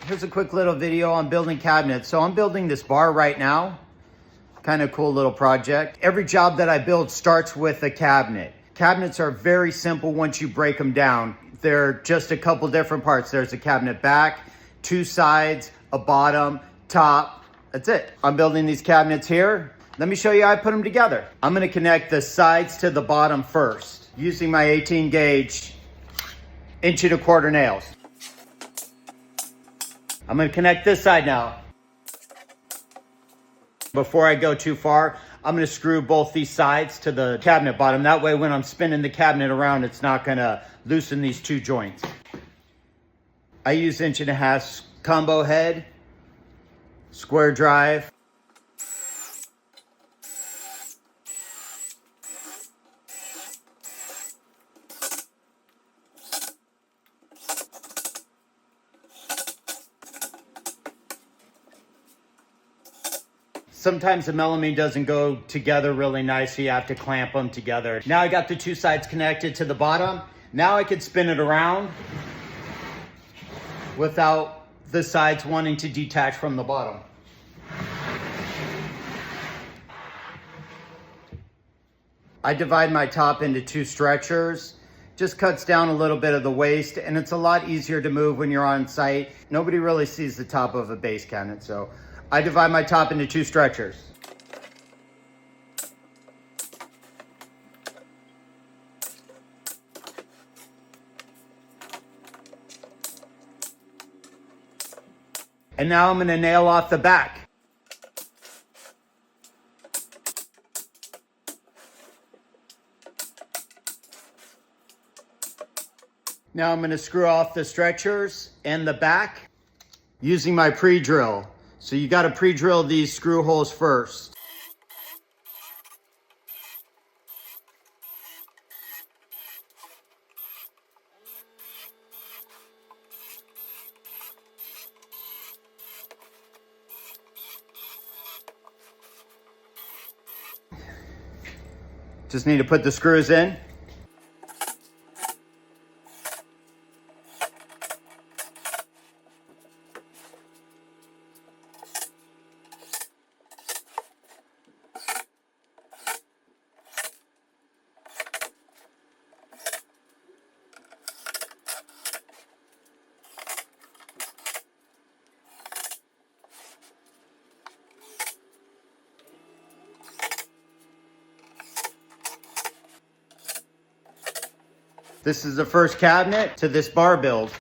Here's a quick little video on building cabinets. So I'm building this bar right now. Kind of cool little project. Every job that I build starts with a cabinet. Cabinets are very simple once you break them down. They're just a couple different parts. There's a cabinet back, two sides, a bottom, top. That's it. I'm building these cabinets here. Let me show you how I put them together. I'm gonna connect the sides to the bottom first using my 18 gauge 1¼ nails. I'm gonna connect this side now. Before I go too far, I'm gonna screw both these sides to the cabinet bottom. That way when I'm spinning the cabinet around, it's not gonna loosen these two joints. I use 1.5" combo head, square drive. Sometimes the melamine doesn't go together really nice, so you have to clamp them together. Now I got the two sides connected to the bottom. Now I could spin it around without the sides wanting to detach from the bottom. I divide my top into 2 stretchers. Just cuts down a little bit of the waste, and it's a lot easier to move when you're on site. Nobody really sees the top of a base cabinet, so I divide my top into 2 stretchers. And now I'm going to nail off the back. Now I'm going to screw off the stretchers and the back using my pre-drill. So you got to pre-drill these screw holes first. Just need to put the screws in. This is the first cabinet to this bar build.